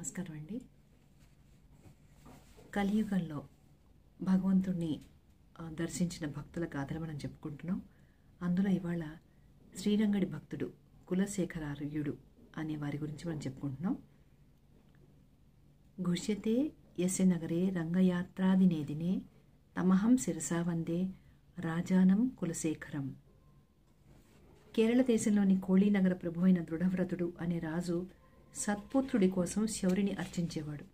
నమస్కారం అండి. కలియుగంలో భగవంతుణ్ణి దర్శించిన భక్తుల గాథలు మనం చెప్పుకుంటున్నాం. అందులో ఇవాళ శ్రీరంగడి భక్తుడు కులశేఖరార్యుడు అనే వారి గురించి మనం చెప్పుకుంటున్నాం. గుష్యతే యస్య నగరే రంగయాత్రాదినేదినే తమహం శిరసా వందే రాజానం కులశేఖరం. కేరళ దేశంలోని కోళీనగర ప్రభు అయిన దృఢవ్రతుడు అనే రాజు సత్పుత్రుడి కోసం శౌరిని అర్చించేవాడు.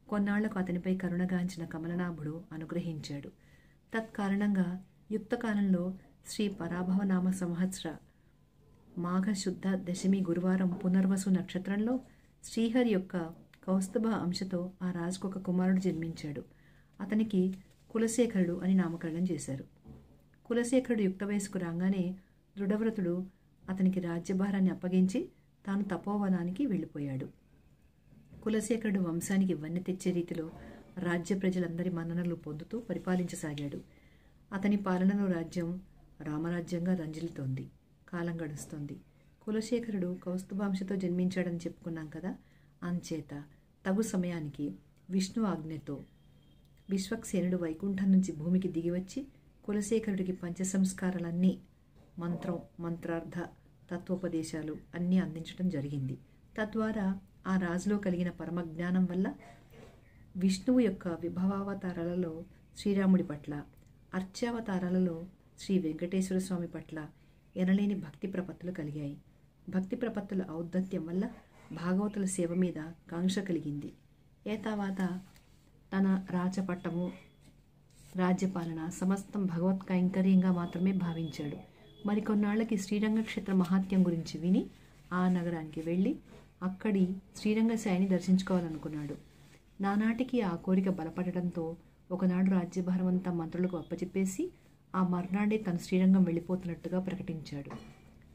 కొన్నాళ్లకు అతనిపై కరుణగాంచిన కమలనాభుడు అనుగ్రహించాడు. తత్కారణంగా యుక్తకాలంలో శ్రీ పరాభవనామ సంవత్సర మాఘశుద్ధ దశమి గురువారం పునర్వసు నక్షత్రంలో శ్రీహరి యొక్క కౌస్తుభ అంశతో ఆ రాజుకు ఒక కుమారుడు జన్మించాడు. అతనికి కులశేఖరుడు అని నామకరణం చేశారు. కులశేఖరుడు యుక్త వయసుకు రాగానే దృఢవ్రతుడు అతనికి రాజ్యభారాన్ని అప్పగించి తాను తపోవనానికి వెళ్ళిపోయాడు. కులశేఖరుడు వంశానికి వన్నె తెచ్చే రీతిలో రాజ్య ప్రజలందరి మన్ననలు పొందుతూ పరిపాలించసాగాడు. అతని పాలనలో రాజ్యం రామరాజ్యంగా రంజిల్లుతోంది. కాలం గడుస్తోంది. కులశేఖరుడు కౌస్తుభాంశతో జన్మించాడని చెప్పుకున్నాం కదా. అంచేత తగు సమయానికి విష్ణు ఆజ్ఞతో విశ్వక్సేనుడు వైకుంఠం నుంచి భూమికి దిగివచ్చి కులశేఖరుడికి పంచసంస్కారాలన్నీ మంత్రార్థ తత్వోపదేశాలు అన్నీ అందించడం జరిగింది. తద్వారా ఆ రాజులో కలిగిన పరమజ్ఞానం వల్ల విష్ణువు యొక్క విభవావతారాలలో శ్రీరాముడి పట్ల, అర్చావతారాలలో శ్రీ వెంకటేశ్వర స్వామి పట్ల ఎనలేని భక్తి ప్రపత్తులు కలిగాయి. భక్తి ప్రపత్తుల ఔద్ధత్యం వల్ల భాగవతుల సేవ మీద కాంక్ష కలిగింది. తర్వాత తన రాజపట్టము, రాజ్యపాలన సమస్తం భగవత్ కైంకర్యంగా మాత్రమే భావించాడు. మరికొన్నాళ్లకి శ్రీరంగ క్షేత్ర మహాత్యం గురించి విని ఆ నగరానికి వెళ్ళి అక్కడి శ్రీరంగశాయిని దర్శించుకోవాలనుకున్నాడు. నానాటికి ఆ కోరిక బలపడటంతో ఒకనాడు రాజ్యభారం అంతా మంత్రులకు అప్పచెప్పేసి ఆ మర్నాడే తను శ్రీరంగం వెళ్ళిపోతున్నట్టుగా ప్రకటించాడు.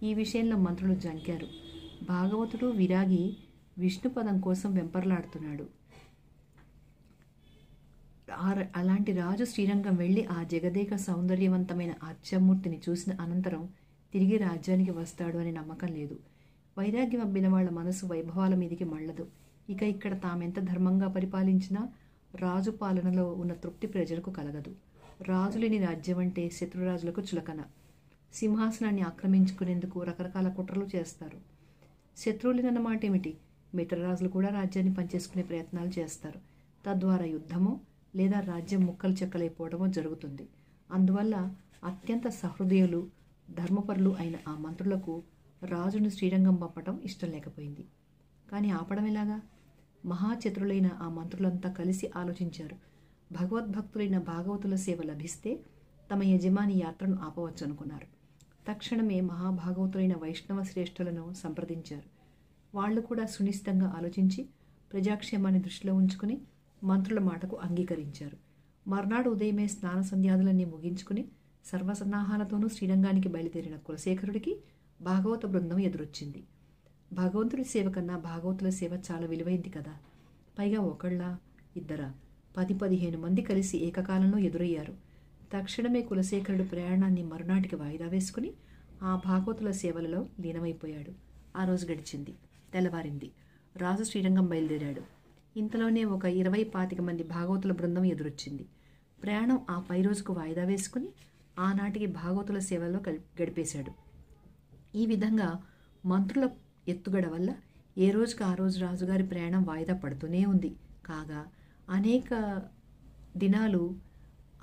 ఈ విషయంలో మంత్రులు జంకారు. భాగవతుడు విరాగి విష్ణుపదం కోసం వెంపర్లాడుతున్నాడు. అలాంటి రాజు శ్రీరంగం వెళ్ళి ఆ జగదేక సౌందర్యవంతమైన ఆర్చమూర్తిని చూసిన అనంతరం తిరిగి రాజ్యానికి వస్తాడు అనే నమ్మకం లేదు. వైరాగ్యం అబ్బిన వాళ్ల మనసు వైభవాల మీదికి మళ్ళదు. ఇక ఇక్కడ తామెంత ధర్మంగా పరిపాలించినా రాజు పాలనలో ఉన్న తృప్తి ప్రజలకు కలగదు. రాజులేని రాజ్యం అంటే శత్రురాజులకు చులకన. సింహాసనాన్ని ఆక్రమించుకునేందుకు రకరకాల కుట్రలు చేస్తారు. శత్రువులేనన్నమాట ఏమిటి, మిత్రరాజులు కూడా రాజ్యాన్ని పనిచేసుకునే ప్రయత్నాలు చేస్తారు. తద్వారా యుద్ధమో లేదా రాజ్యం ముక్కలు చెక్కలైపోవడమో జరుగుతుంది. అందువల్ల అత్యంత సహృదయులు, ధర్మపరులు అయిన ఆ మంత్రులకు రాజును శ్రీరంగం పంపటం ఇష్టం లేకపోయింది. కానీ ఆపడం ఎలాగా? మహాచతురులైన ఆ మంత్రులంతా కలిసి ఆలోచించారు. భగవద్భక్తులైన భాగవతుల సేవ లభిస్తే తమ యజమాని యాత్రను ఆపవచ్చు అనుకున్నారు. తక్షణమే మహాభాగవతులైన వైష్ణవ శ్రేష్ఠులను సంప్రదించారు. వాళ్లు కూడా సునిశ్చితంగా ఆలోచించి ప్రజాక్షేమాన్ని దృష్టిలో ఉంచుకుని మంత్రుల మాటకు అంగీకరించారు. మర్నాడు ఉదయమే స్నాన సంధ్యాదులన్నీ ముగించుకుని సర్వసన్నాహాలతోనూ శ్రీరంగానికి బయలుదేరిన కులశేఖరుడికి భాగవత బృందం ఎదురొచ్చింది. భగవంతుడి సేవ కన్నా భాగవతుల సేవ చాలా విలువైంది కదా. పైగా ఒకళ్ళ ఇద్దరా 10-15 మంది కలిసి ఏకకాలంలో ఎదురయ్యారు. తక్షణమే కులశేఖరుడు ప్రయాణాన్ని మరునాటికి వాయిదా వేసుకుని ఆ భాగవతుల సేవలలో లీనమైపోయాడు. ఆ రోజు గడిచింది. తెల్లవారింది. రాజు శ్రీరంగం బయలుదేరాడు. ఇంతలోనే ఒక 20-25 మంది భాగవతుల బృందం ఎదురొచ్చింది. ప్రయాణం ఆ పై రోజుకు వాయిదా వేసుకుని ఆనాటికి భాగవతుల సేవలో గడిపేశాడు. ఈ విధంగా మంత్రుల ఎత్తుగడ వల్ల ఏ రోజుకి ఆ రోజు రాజుగారి ప్రయాణం వాయిదా పడుతూనే ఉంది. కాగా అనేక దినాలు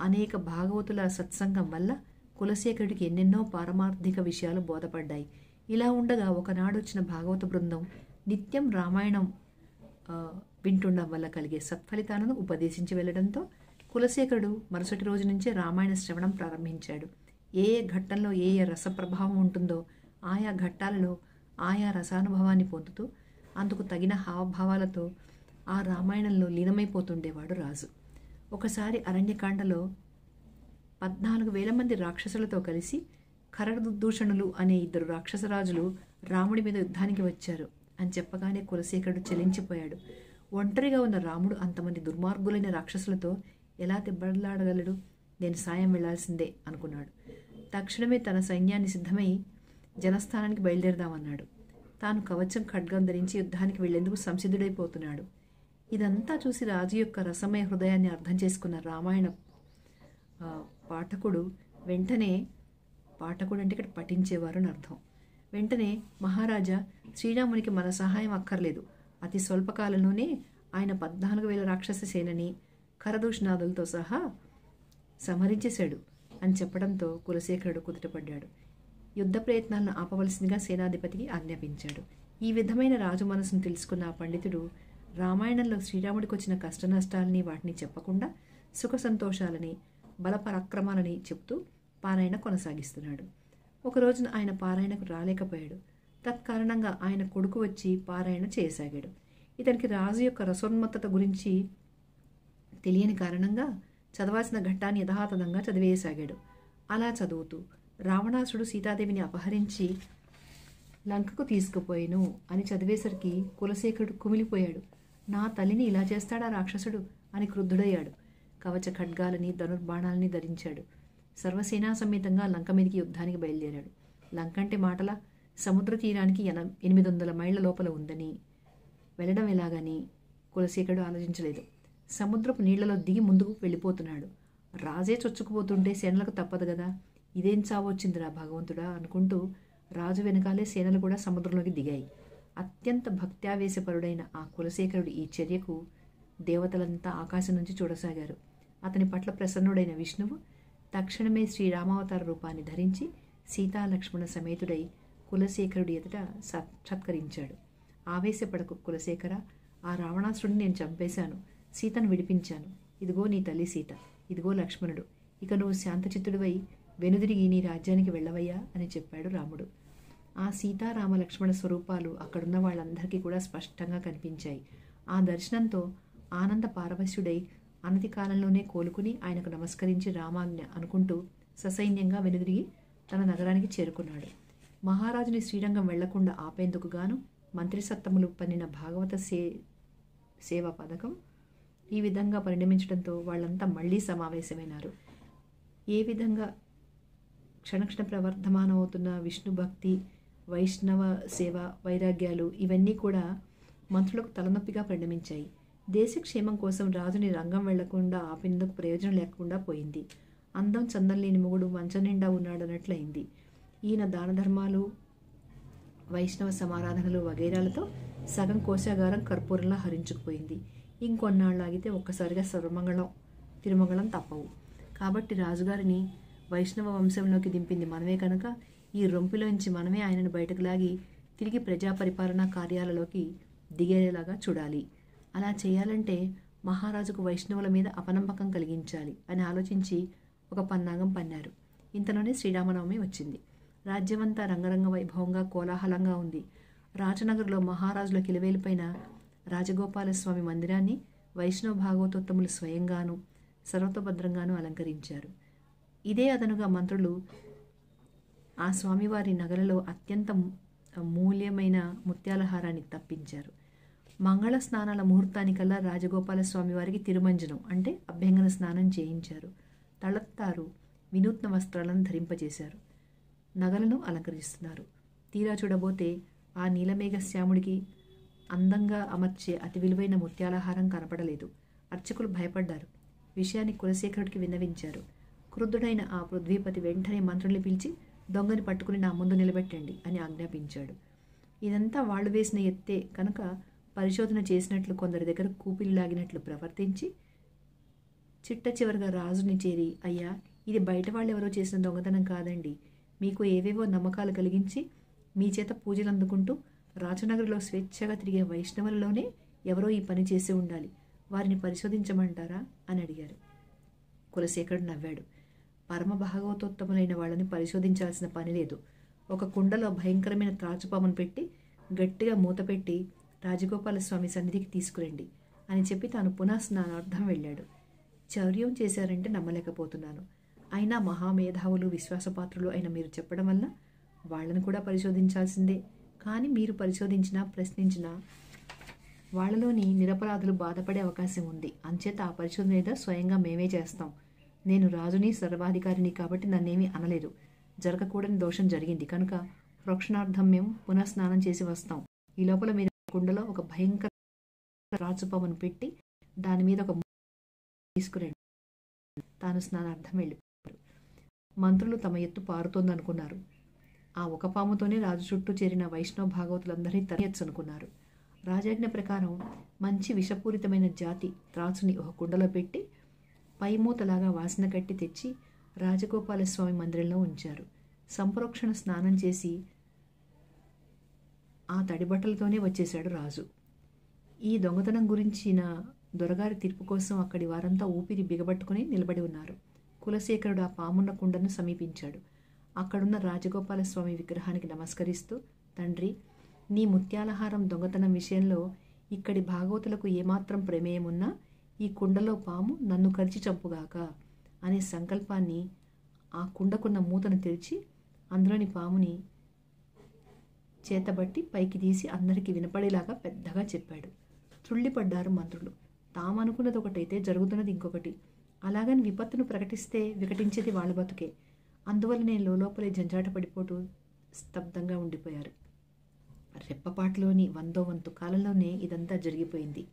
అనేక భాగవతుల సత్సంగం వల్ల కులశేఖరుడికి ఎన్నెన్నో పారమార్థిక విషయాలు బోధపడ్డాయి. ఇలా ఉండగా ఒకనాడు వచ్చిన భాగవత బృందం నిత్యం రామాయణం వింటుండడం వల్ల కలిగే సత్ఫలితాలను ఉపదేశించి వెళ్లడంతో కులశేఖరుడు మరుసటి రోజు నుంచే రామాయణ శ్రవణం ప్రారంభించాడు. ఏ ఏ ఘట్టంలో ఏ ఏ రసప్రభావం ఉంటుందో ఆయా ఘట్టాలలో ఆయా రసానుభవాన్ని పొందుతూ అందుకు తగిన హావభావాలతో ఆ రామాయణంలో లీనమైపోతుండేవాడు రాజు. ఒకసారి అరణ్యకాండలో 14,000 మంది రాక్షసులతో కలిసి ఖరదూషణులు అనే 2 రాక్షసరాజులు రాముడి మీద యుద్ధానికి వచ్చారు అని చెప్పగానే కులశేఖరుడు చెలించిపోయాడు. ఒంటరిగా ఉన్న రాముడు అంతమంది దుర్మార్గులైన రాక్షసులతో ఎలా దెబ్బలాడగలడు? నేను సాయం వెళ్లాల్సిందే అనుకున్నాడు. తక్షణమే తన సైన్యాన్ని సిద్ధమై జనస్థానానికి బయలుదేరదామన్నాడు. తాను కవచం ఖడ్గం ధరించి యుద్ధానికి వెళ్లేందుకు సంసిద్ధుడైపోతున్నాడు. ఇదంతా చూసి రాజు యొక్క రసమయ హృదయాన్ని అర్థం చేసుకున్న రామాయణ పాఠకుడు వెంటనే, పాఠకుడు అంటే ఇక్కడ పఠించేవారు అని అర్థం, వెంటనే మహారాజా, శ్రీరామునికి మన సహాయం అక్కర్లేదు. అతి స్వల్పకాలంలోనే ఆయన 14,000 రాక్షస సేనని ఖరదూషణాదులతో సహా సంహరించేశాడు అని చెప్పడంతో కులశేఖరుడు కుదుటపడ్డాడు. యుద్ధ ప్రయత్నాలను ఆపవలసిందిగా సేనాధిపతికి ఆజ్ఞాపించాడు. ఈ విధమైన రాజు మనసును తెలుసుకున్న ఆ పండితుడు రామాయణంలో శ్రీరాముడికి వచ్చిన కష్ట నష్టాలని వాటిని చెప్పకుండా సుఖ సంతోషాలని బలపరాక్రమాలని చెప్తూ పారాయణ కొనసాగిస్తున్నాడు. ఒక రోజున ఆయన పారాయణకు రాలేకపోయాడు. తత్కారణంగా ఆయన కొడుకు వచ్చి పారాయణ చేయసాగాడు. ఇతనికి రాజు యొక్క రసోన్మత్తత గురించి తెలియని కారణంగా చదవాల్సిన ఘట్టాన్ని యథాతథంగా చదివేయసాగాడు. అలా చదువుతూ రావణాసుడు సీతాదేవిని అపహరించి లంకకు తీసుకుపోయేను అని చదివేసరికి కులశేఖరుడు కుమిలిపోయాడు. నా తల్లిని ఇలా చేస్తాడా రాక్షసుడు అని క్రుద్ధుడయ్యాడు. కవచ ఖడ్గాలని ధనుర్బాణాలని ధరించాడు. సర్వసేనా సమేతంగా లంక మీదికి యుద్ధానికి బయలుదేరాడు. లంక అంటే మాటల సముద్ర తీరానికి 800 మైళ్ళ లోపల ఉందని, వెళ్ళడం ఎలాగని కులశేఖరుడు ఆలోచించలేదు. సముద్రపు నీళ్లలో దిగి ముందుకు వెళ్ళిపోతున్నాడు. రాజే చొచ్చుకుపోతుంటే సేనలకు తప్పదు కదా, ఇదేం చావొచ్చిందిరా భగవంతుడా అనుకుంటూ రాజు వెనకాలే సేనలు కూడా సముద్రంలోకి దిగాయి. అత్యంత భక్త్యావేశపరుడైన ఆ కులశేఖరుడు ఈ చర్యకు దేవతలంతా ఆకాశం నుంచి చూడసాగారు. అతని పట్ల ప్రసన్నుడైన విష్ణువు తక్షణమే శ్రీరామావతార రూపాన్ని ధరించి సీతాలక్ష్మణ సమేతుడై కులశేఖరుడి ఎదుట సాక్షాత్కరించాడు. ఆవేశపడకు కులశేఖర, ఆ రావణాసురుడిని నేను చంపేశాను, సీతను విడిపించాను. ఇదిగో నీ తల్లి సీత, ఇదిగో లక్ష్మణుడు. ఇక నువ్వు శాంతచిత్తుడివై వెనుదిరిగి నీ రాజ్యానికి వెళ్ళవయ్యా అని చెప్పాడు రాముడు. ఆ సీతారామ లక్ష్మణ స్వరూపాలు అక్కడున్న వాళ్ళందరికీ కూడా స్పష్టంగా కనిపించాయి. ఆ దర్శనంతో ఆనంద పారవశ్యుడై అనతి కాలంలోనే కోలుకుని ఆయనకు నమస్కరించి రామాజ్ఞ అనుకుంటూ ససైన్యంగా వెనుదిరిగి తన నగరానికి చేరుకున్నాడు. మహారాజుని శ్రీరంగం వెళ్లకుండా ఆపేందుకు గాను మంత్రిసత్తములు పన్నిన భాగవత సేవా పథకం ఈ విధంగా పరిణమించడంతో వాళ్ళంతా మళ్లీ సమావేశమైనారు. ఏ విధంగా క్షణక్షణ ప్రవర్ధమానమవుతున్న విష్ణు భక్తి, వైష్ణవ సేవ, వైరాగ్యాలు ఇవన్నీ కూడా మంత్రులకు తలనొప్పిగా పరిణమించాయి. దేశక్షేమం కోసం రాజుని రంగం వెళ్లకుండా ఆపేందుకు ప్రయోజనం లేకుండా పోయింది. అందం చందం లేని మొగుడు మంచం నిండా ఉన్నాడన్నట్లయింది. ఈయన దాన ధర్మాలు, వైష్ణవ సమారాధనలు వగైరాలతో సగం కోశాగారం కర్పూరంలా హరించుకుపోయింది. ఇంకొన్నాళ్ళు ఆగితే ఒక్కసారిగా సర్వమంగళం తిరుమంగళం తప్పవు. కాబట్టి రాజుగారిని వైష్ణవ వంశంలోకి దింపింది మనమే కనుక ఈ రొంపిలోంచి మనమే ఆయనను బయటకు లాగి తిరిగి ప్రజా పరిపాలనా కార్యాలలోకి దిగేలాగా చూడాలి. అలా చేయాలంటే మహారాజుకు వైష్ణవుల మీద అపనమ్మకం కలిగించాలి అని ఆలోచించి ఒక పన్నాగం పన్నారు. ఇంతలోనే శ్రీరామనవమి వచ్చింది. రాజ్యమంతా రంగరంగ వైభవంగా కోలాహలంగా ఉంది. రాజనగర్లో మహారాజుల కిలవేలిపైన రాజగోపాలస్వామి మందిరాన్ని వైష్ణవ భాగవతోత్తములు స్వయంగాను సర్వతోభద్రంగాను అలంకరించారు. ఇదే అదనుగా మంత్రులు ఆ స్వామివారి నగలలో అత్యంత మూల్యమైన ముత్యాలహారాన్ని తప్పించారు. మంగళ స్నానాల ముహూర్తానికల్లా రాజగోపాల స్వామి వారికి తిరుమంజనం అంటే అభ్యంగన స్నానం చేయించారు. తళత్తారు వినూత్న వస్త్రాలను ధరింపజేశారు. నగలను అలంకరిస్తున్నారు. తీరా చూడబోతే ఆ నీలమేఘ శ్యాముడికి అందంగా అమర్చే అతి విలువైన ముత్యాలహారం కనపడలేదు. అర్చకులు భయపడ్డారు. విషయాన్ని కులశేఖరుడికి విన్నవించారు. క్రుద్ధుడైన ఆ పృథ్వీపతి వెంటనే మంత్రుల్ని పిలిచి దొంగని పట్టుకుని నా ముందు నిలబెట్టండి అని ఆజ్ఞాపించాడు. ఇదంతా వాళ్ళు వేసిన ఎత్తే కనుక పరిశోధన చేసినట్లు కొందరి దగ్గర కూపిలి లాగినట్లు ప్రవర్తించి చిట్ట చివరిగా రాజుని చేరి, అయ్యా, ఇది బయట వాళ్ళు ఎవరో చేసిన దొంగతనం కాదండి, మీకు ఏవేవో నమ్మకాలు కలిగించి మీ చేత పూజలు అందుకుంటూ రాజనగరిలో స్వేచ్ఛగా తిరిగే వైష్ణవులలోనే ఎవరో ఈ పని చేసి ఉండాలి, వారిని పరిశోధించమంటారా అని అడిగారు. కులశేఖరుడు నవ్వాడు. పరమ భాగవతోత్తములైన వాళ్ళని పరిశోధించాల్సిన పని లేదు. ఒక కుండలో భయంకరమైన త్రాచుపామును పెట్టి గట్టిగా మూతపెట్టి రాజగోపాలస్వామి సన్నిధికి తీసుకురండి అని చెప్పి తాను పునః స్నానార్థం వెళ్ళాడు. చౌర్యం చేశారంటే నమ్మలేకపోతున్నాను. అయినా మహామేధావులు, విశ్వాసపాత్రులు అయిన మీరు చెప్పడం వల్ల వాళ్ళని కూడా పరిశోధించాల్సిందే. కానీ మీరు పరిశోధించినా ప్రశ్నించినా వాళ్లలోని నిరపరాధులు బాధపడే అవకాశం ఉంది. అంచేత ఆ పరిశోధన ఏదో స్వయంగా మేమే చేస్తాం. నేను రాజుని, సర్వాధికారిని కాబట్టి నన్నేమీ అనలేదు. జరగకూడని దోషం జరిగింది కనుక ప్రోక్షణార్థం మేము పునఃస్నానం చేసి వస్తాం. ఈ లోపల మీరు కుండలో ఒక భయంకర రాజుపామును పెట్టి దాని మీద ఒక తీసుకురండి. తాను స్నానార్థం వెళ్ళిపోయారు. మంత్రులు తమ ఎత్తు పారుతోందనుకున్నారు. ఆ ఒక పాముతోనే రాజు చుట్టూ చేరిన వైష్ణవ భాగవతులందరినీ తరియచ్చనుకున్నారు. రాజాజ్ఞ ప్రకారం మంచి విషపూరితమైన జాతి త్రాచుని ఒక కుండలో పెట్టి పైమూతలాగా వాసన కట్టి తెచ్చి రాజగోపాలస్వామి మందిరంలో ఉంచారు. సంప్రోక్షణ స్నానం చేసి ఆ తడిబట్టలతోనే వచ్చేశాడు రాజు. ఈ దొంగతనం గురించిన దొరగారి తీర్పు కోసం అక్కడి వారంతా ఊపిరి బిగబట్టుకుని నిలబడి ఉన్నారు. కులశేఖరుడు ఆ పామున్న కుండను సమీపించాడు. అక్కడున్న రాజగోపాలస్వామి విగ్రహానికి నమస్కరిస్తూ, తండ్రి, నీ ముత్యాలహారం దొంగతనం విషయంలో ఇక్కడి భాగవతులకు ఏమాత్రం ప్రమేయమున్నా ఈ కుండలో పాము నన్ను కరిచి చంపుగాక అనే సంకల్పాన్ని ఆ కుండకున్న మూతను తెరిచి అందులోని పాముని చేతబట్టి పైకి తీసి అందరికీ వినపడేలాగా పెద్దగా చెప్పాడు. త్రుళ్ళిపడ్డారు మంత్రులు. తామనుకున్నది ఒకటైతే జరుగుతున్నది ఇంకొకటి. అలాగని విపత్తును ప్రకటిస్తే వికటించేది వాళ్ళ బతుకే. అందువల్లనే లోపలే జంజాట పడిపోతూ స్తబ్దంగా ఉండిపోయారు. రెప్పపాటులోని 100వ వంతు కాలంలోనే ఇదంతా జరిగిపోయింది.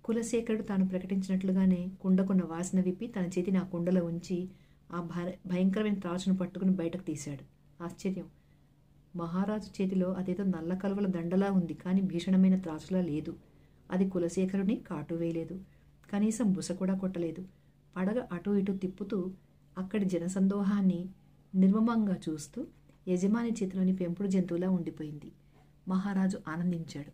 కులశేఖరుడు తాను ప్రకటించినట్లుగానే కుండకున్న వాసన విప్పి తన చేతిని ఆ కుండలో ఉంచి ఆ భయంకరమైన త్రాచును పట్టుకుని బయటకు తీశాడు. ఆశ్చర్యం! మహారాజు చేతిలో అదేదో నల్ల కలువల దండలా ఉంది, కానీ భీషణమైన త్రాచులా లేదు. అది కులశేఖరుని కాటు వేయలేదు, కనీసం బుస కూడా కొట్టలేదు. పడగ అటూ ఇటూ తిప్పుతూ అక్కడి జనసందోహాన్ని నిర్మమంగా చూస్తూ యజమాని చేతిలోని పెంపుడు జంతువులా ఉండిపోయింది. మహారాజు ఆనందించాడు.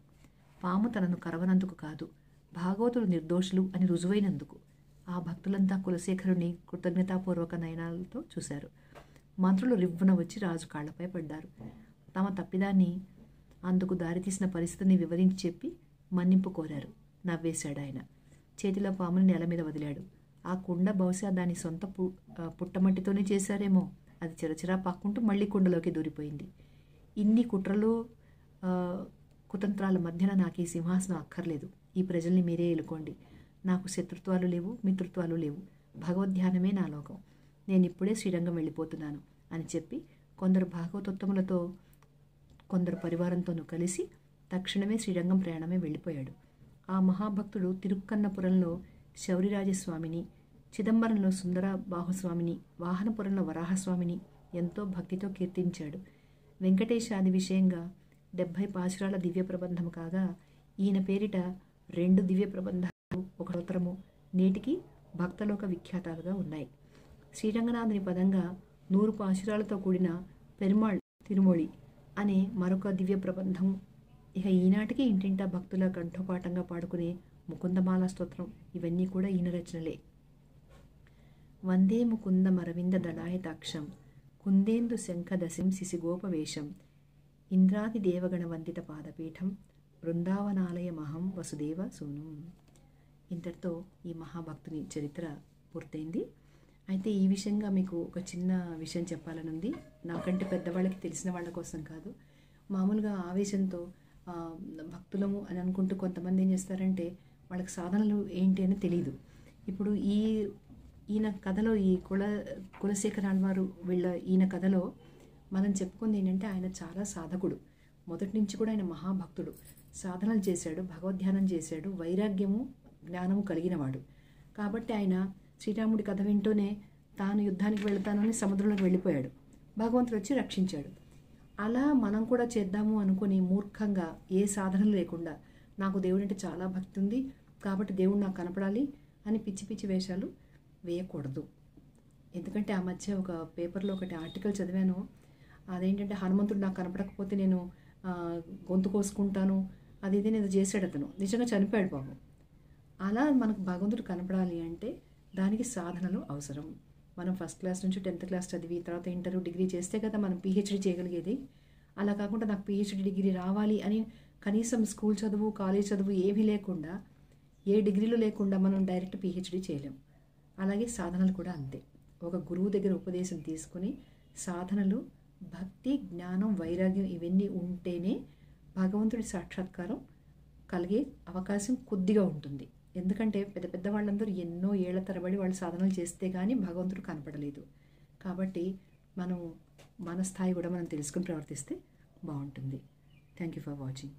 పాము తనను కరవనందుకు కాదు, భాగవతులు నిర్దోషులు అని రుజువైనందుకు. ఆ భక్తులంతా కులశేఖరుని కృతజ్ఞతాపూర్వక నయనాలతో చూశారు. మంత్రులు రివ్వున వచ్చి రాజు కాళ్లపై పడ్డారు. తమ తప్పిదాన్ని, అందుకు దారితీసిన పరిస్థితిని వివరించి చెప్పి మన్నింపు కోరారు. నవ్వేశాడు ఆయన. చేతిలో పాముని నేల మీద వదిలాడు. ఆ కుండ బహుశా దాని సొంత పుట్టమట్టితోనే చేశారేమో. అది చిరచిరా పాక్కుంటూ మళ్ళీ కుండలోకి దూరిపోయింది. ఇన్ని కుట్రలు కుతంత్రాల మధ్యన నాకు ఈ సింహాసనం అక్కర్లేదు. ఈ ప్రజల్ని మీరే ఎలుకోండి. నాకు శత్రుత్వాలు లేవు, మిత్రుత్వాలు లేవు. భగవద్ధ్యానమే నా లోకం. నేను ఇప్పుడే శ్రీరంగం వెళ్ళిపోతున్నాను అని చెప్పి కొందరు భాగవతోత్తములతో కొందరు పరివారంతోనూ కలిసి తక్షణమే శ్రీరంగం ప్రయాణమే వెళ్ళిపోయాడు. ఆ మహాభక్తుడు తిరుక్కన్నపురంలో శౌరిరాజస్వామిని, చిదంబరంలో సుందర బాహుస్వామిని, వాహనపురంలో వరాహస్వామిని ఎంతో భక్తితో కీర్తించాడు. వెంకటేశాది విషయంగా 70 పాశురాల దివ్య ప్రబంధము కాగా ఈయన పేరిట 2 దివ్య ప్రబంధాలు, ఒక స్తోత్రము నేటికి భక్తలోక విఖ్యాతాలుగా ఉన్నాయి. శ్రీరంగనాథుని పదంగా 100 పాశురాలతో కూడిన పెరుమాళ్ తిరుమొళి అనే మరొక దివ్య ప్రబంధం, ఇక ఈనాటికి ఇంటింటా భక్తుల కంఠోపాఠంగా పాడుకునే ముకుందమాల స్తోత్రం, ఇవన్నీ కూడా ఈయన రచనలే. వందే ముకుంద మరవింద దళాయతాక్షం కుందేందు శంఖదశం శిశిగోపవేశం ఇంద్రాది దేవగణ వందిత పాదపీఠం బృందావనాలయమహం వసుదేవ సూను. ఇంతటితో ఈ మహాభక్తుని చరిత్ర పూర్తయింది. అయితే ఈ విషయంగా మీకు ఒక చిన్న విషయం చెప్పాలనుంది. నాకంటే పెద్దవాళ్ళకి తెలిసిన వాళ్ళ కోసం కాదు. మామూలుగా ఆవేశంతో భక్తులము అని అనుకుంటూ కొంతమంది ఏం చేస్తారంటే వాళ్ళకి సాధనలు ఏంటి అని తెలియదు. ఇప్పుడు ఈయన కథలో ఈ కులశేఖర ఆళ్వారు ఈయన కథలో మనం చెప్పుకుంది ఏంటంటే ఆయన చాలా సాధకుడు. మొదటి నుంచి కూడా ఆయన మహాభక్తుడు. సాధనలు చేశాడు, భగవద్ధ్యానం చేశాడు, వైరాగ్యము జ్ఞానము కలిగినవాడు. కాబట్టి ఆయన శ్రీరాముడి కథ వింటూనే తాను యుద్ధానికి వెళతానని సముద్రంలోకి వెళ్ళిపోయాడు. భగవంతుడు వచ్చి రక్షించాడు. అలా మనం కూడా చేద్దాము అనుకుని మూర్ఖంగా ఏ సాధనలు లేకుండా నాకు దేవుడంటే చాలా భక్తి ఉంది కాబట్టి దేవుడు నాకు కనపడాలి అని పిచ్చి పిచ్చి వేషాలు వేయకూడదు. ఎందుకంటే ఆ మధ్య ఒక పేపర్లో ఒకటి ఆర్టికల్ చదివాను. అదేంటంటే హనుమంతుడు నాకు కనపడకపోతే నేను గొంతు కోసుకుంటాను, అది ఇది నేను చేశాడు. అతను నిజంగా చనిపోయాడు పాపం. అలా మనకు భగవంతుడు కనపడాలి అంటే దానికి సాధనలు అవసరం. మనం ఫస్ట్ క్లాస్ నుంచి 10th క్లాస్ చదివి తర్వాత ఇంటర్ డిగ్రీ చేస్తే కదా మనం పిహెచ్డీ చేయగలిగేది. అలా కాకుండా నాకు పిహెచ్డీ డిగ్రీ రావాలి అని కనీసం స్కూల్ చదువు, కాలేజ్ చదువు ఏమీ లేకుండా, ఏ డిగ్రీలు లేకుండా మనం డైరెక్ట్ పిహెచ్డీ చేయలేం. అలాగే సాధనలు కూడా అంతే. ఒక గురువు దగ్గర ఉపదేశం తీసుకుని సాధనలు, భక్తి, జ్ఞానం, వైరాగ్యం ఇవన్నీ ఉంటేనే భగవంతుడి సాక్షాత్కారం కలిగే అవకాశం కొద్దిగా ఉంటుంది. ఎందుకంటే పెద్ద పెద్ద వాళ్ళందరూ ఎన్నో ఏళ్ల తరబడి వాళ్ళు సాధనలు చేస్తే కానీ భగవంతుడు కనపడలేదు. కాబట్టి మన స్థాయి కూడా మనం తెలుసుకుని ప్రవర్తిస్తే బాగుంటుంది. Thank you for watching.